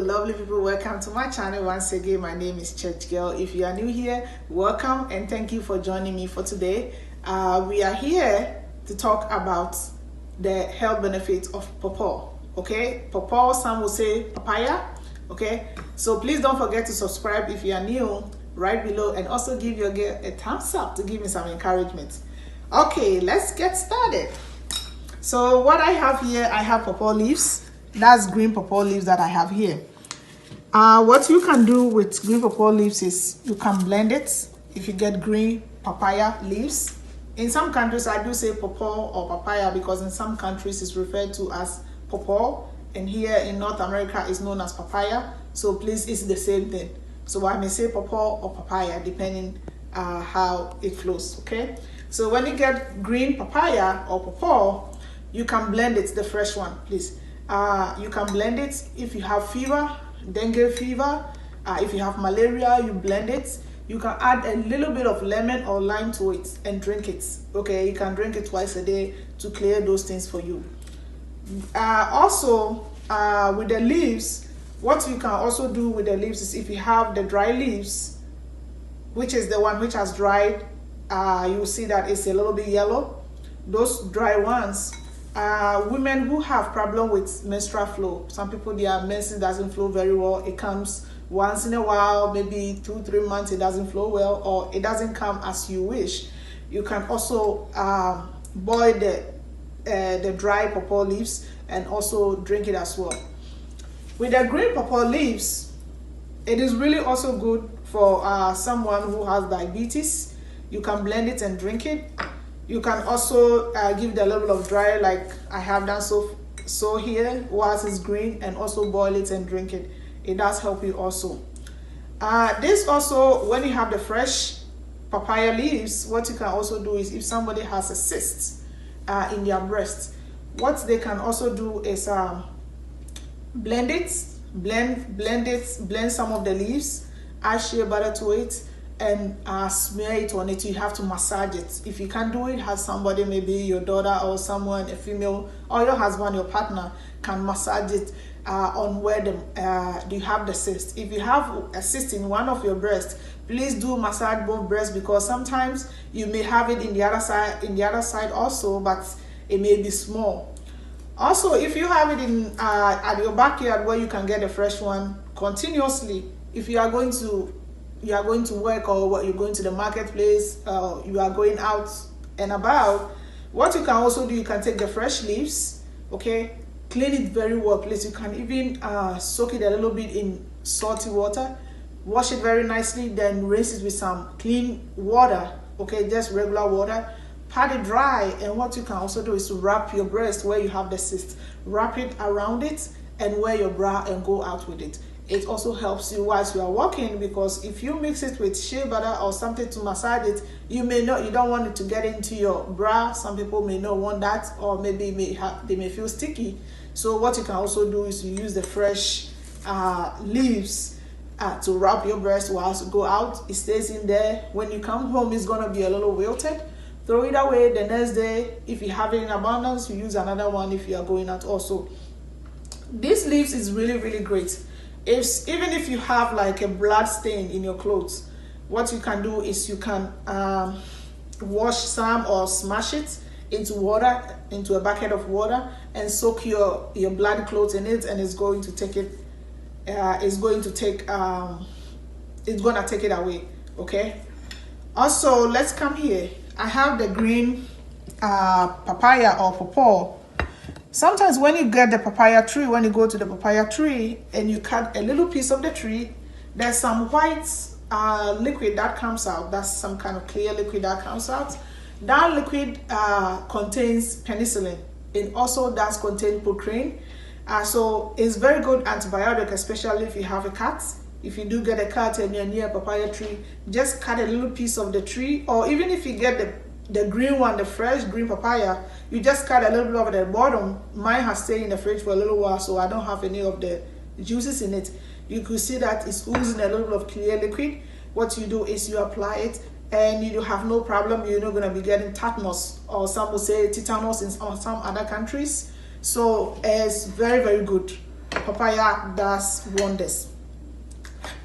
lovely people, welcome to my channel once again. My name is Church Girl. If you are new here, welcome and thank you for joining me for today. We are here to talk about the health benefits of pawpaw. Okay, pawpaw, some will say papaya. Okay, so please don't forget to subscribe if you are new right below, and also give your girl a thumbs up to give me some encouragement. Okay, let's get started. So what I have here, I have pawpaw leaves. That's green pawpaw leaves that I have here. What you can do with green pawpaw leaves is you can blend it. If you get green papaya leaves, in some countries I do say pawpaw or papaya because in some countries it's referred to as pawpaw, and here in North America it's known as papaya. So please, it's the same thing. So I may say pawpaw or papaya depending how it flows. Okay. So when you get green papaya or pawpaw, you can blend it, the fresh one, please. You can blend it if you have fever, dengue fever. If you have malaria, you blend it. You can add a little bit of lemon or lime to it and drink it. Okay, you can drink it twice a day to clear those things for you. Also, with the leaves, what you can also do with the leaves is if you have the dry leaves, which is the one which has dried, you will see that it's a little bit yellow. Those dry ones, women who have problem with menstrual flow, some people their menses doesn't flow very well. It comes once in a while, maybe 2-3 months it doesn't flow well, or it doesn't come as you wish. You can also boil the dry pawpaw leaves and also drink it as well. With the green pawpaw leaves, it is really also good for someone who has diabetes. You can blend it and drink it. You can also give the level of dry, like I have done so here, whilst it's green, and also boil it and drink it. It does help you also. This also, when you have the fresh papaya leaves, what you can also do is if somebody has a cyst in their breast, what they can also do is blend some of the leaves, add shea butter to it, and smear it on it. You have to massage it. If you can't do it, have somebody, maybe your daughter or someone, a female, or your husband, your partner, can massage it on where you have the cyst. If you have a cyst in one of your breasts, please do massage both breasts, because sometimes you may have it in the other side also, but it may be small. Also, if you have it in at your backyard where you can get a fresh one continuously, if you are going to work, or you're going to the marketplace, you are going out and about, what you can also do, you can take the fresh leaves, okay, clean it very well, please. You can even soak it a little bit in salty water, wash it very nicely, then rinse it with some clean water, okay, just regular water, pat it dry. And what you can also do is to wrap your breast where you have the cyst, wrap it around it and wear your bra and go out with it. It also helps you whilst you are walking, because if you mix it with shea butter or something to massage it, you don't want it to get into your bra. Some people may not want that, or maybe they may feel sticky. So what you can also do is you use the fresh leaves to wrap your breast whilst you go out. It stays in there. When you come home, it's going to be a little wilted. Throw it away. The next day, if you have it in abundance, you use another one if you are going out also. These leaves is really, really great. Even if you have like a blood stain in your clothes, what you can do is you can wash some or smash it into water, into a bucket of water, and soak your blood clothes in it, and it's going to take it. It's going to take it away. Okay. Also, let's come here. I have the green papaya or pawpaw. Sometimes when you get the papaya tree, when you go to the papaya tree and you cut a little piece of the tree, there's some white liquid that comes out. That's some kind of clear liquid that comes out. That liquid contains penicillin. It also does contain protein. So it's very good antibiotic, especially if you have a cut. If you do get a cut and you're near a papaya tree, just cut a little piece of the tree, or even if you get the green one, the fresh green papaya, you just cut a little bit of the bottom. Mine has stayed in the fridge for a little while, so I don't have any of the juices in it. You could see that it's oozing a little bit of clear liquid. What you do is you apply it, and you have no problem. You're not going to be getting tetanus, or some will say tetanus in some other countries. So it's very, very good. papaya does wonders.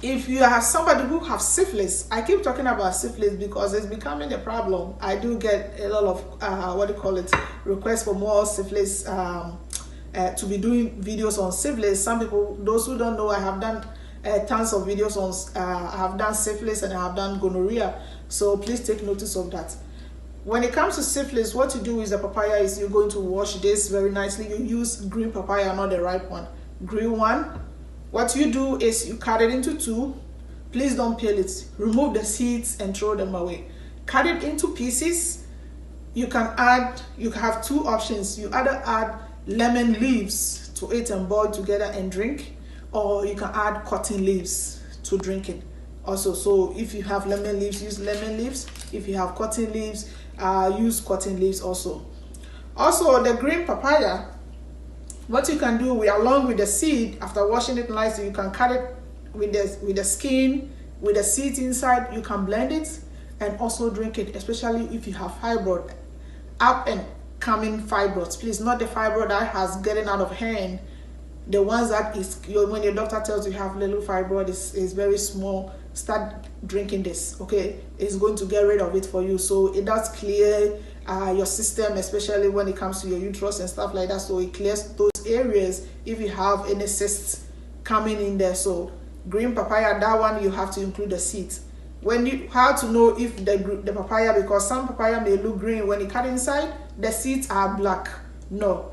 If you are somebody who have syphilis, I keep talking about syphilis because it's becoming a problem. I do get a lot of requests for more syphilis, to be doing videos on syphilis. Some people, those who don't know, I have done tons of videos on I have done syphilis and I have done gonorrhea, so please take notice of that. When it comes to syphilis, what you do is the papaya is, you're going to wash this very nicely. You use green papaya, not the ripe one. Green one, what you do is you cut it into two. Please don't peel it. Remove the seeds and throw them away. Cut it into pieces. You have two options. You either add lemon leaves to it and boil together and drink, or you can add cotton leaves to drink it also. So if you have lemon leaves, use lemon leaves. If you have cotton leaves, use cotton leaves also. Also, the green papaya, what you can do, along with the seed, after washing it nicely, you can cut it with the skin, with the seeds inside. You can blend it and also drink it, especially if you have fibroid, up and coming fibroids. Please, not the fibroid that has getting out of hand. The ones that is, when your doctor tells you have little fibroid, is very small. Start drinking this, okay? It's going to get rid of it for you. So it does clear your system, especially when it comes to your uterus and stuff like that. So it clears those areas if you have any cysts coming in there. So green papaya, that one you have to include the seeds. How to know if the papaya, because some papaya may look green, when you cut inside, the seeds are black. No,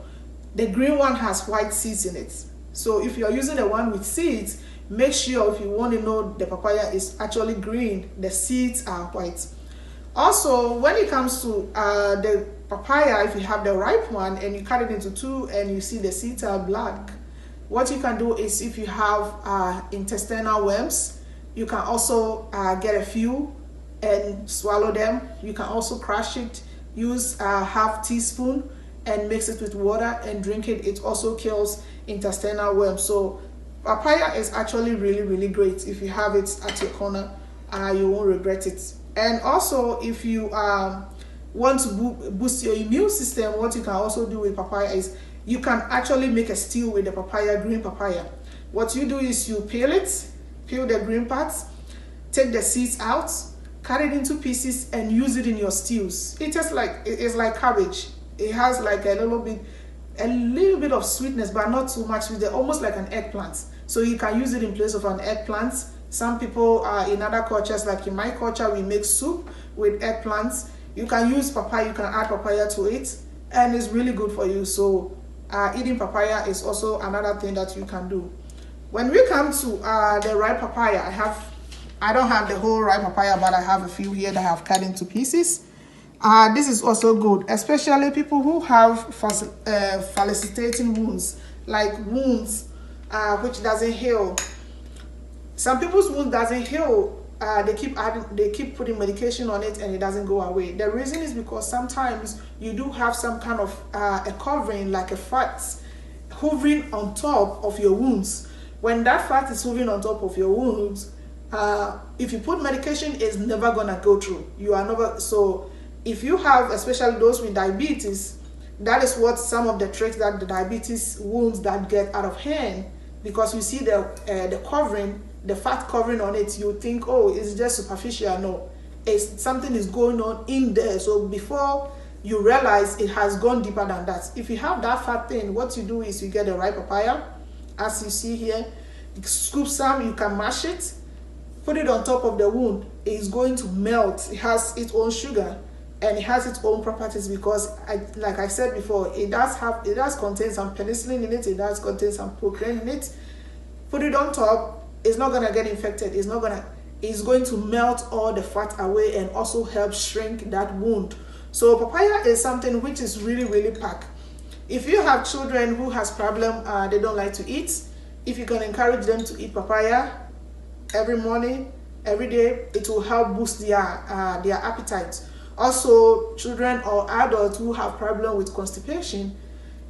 the green one has white seeds in it. So if you're using the one with seeds, make sure, if you want to know the papaya is actually green, the seeds are white. Also, when it comes to the papaya, if you have the ripe one and you cut it into two and you see the seeds are black, what you can do is, if you have intestinal worms, you can also get a few and swallow them. You can also crush it, use a half teaspoon and mix it with water and drink it. It also kills intestinal worms. So papaya is actually really, really great. If you have it at your corner, you won't regret it. And also, if you want to boost your immune system, what you can also do with papaya is you can actually make a stew with the papaya, green papaya. What you do is you peel the green parts, take the seeds out, cut it into pieces and use it in your stews. It's like cabbage. It has like a little bit of sweetness, but not too much. Almost like an eggplant. So you can use it in place of an eggplant. Some people in other cultures, like in my culture, we make soup with eggplants. You can use papaya, you can add papaya to it, and it's really good for you. So eating papaya is also another thing that you can do. When we come to the ripe papaya, I don't have the whole ripe papaya, but I have a few here that I have cut into pieces. This is also good, especially people who have felicitating wounds, like wounds which doesn't heal. Some people's wound doesn't heal. They keep putting medication on it and it doesn't go away. The reason is because sometimes you do have some kind of a covering, like a fat hovering on top of your wounds. When that fat is hovering on top of your wounds, if you put medication, it's never gonna go through. So if you have, especially those with diabetes, that is what some of the tricks that the diabetes wounds that get out of hand, because you see the covering, the fat covering on it, you think, oh, it's just superficial. No, something is going on in there. So before you realize, it has gone deeper than that. If you have that fat thing, what you do is you get the ripe papaya, as you see here, scoop some, you can mash it, put it on top of the wound. It's going to melt. It has its own sugar and it has its own properties, because like I said before, it does contain some penicillin in it, it does contain some protein in it. Put it on top, it's not gonna get infected. It's going to melt all the fat away and also help shrink that wound. So papaya is something which is really, really packed. If you have children who has problem, they don't like to eat, if you can encourage them to eat papaya every morning, every day, it will help boost their appetite. Also, children or adults who have problem with constipation,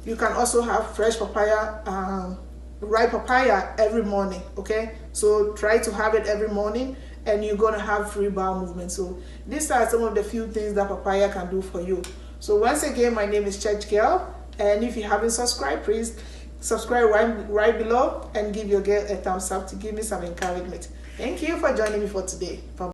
you can also have fresh papaya, ripe papaya every morning. Okay, so try to have it every morning and you're gonna have free bowel movement. So these are some of the few things that papaya can do for you. So once again, my name is Church Girl, and if you haven't subscribed, please subscribe right below and give your girl a thumbs up to give me some encouragement. Thank you for joining me for today. Bye.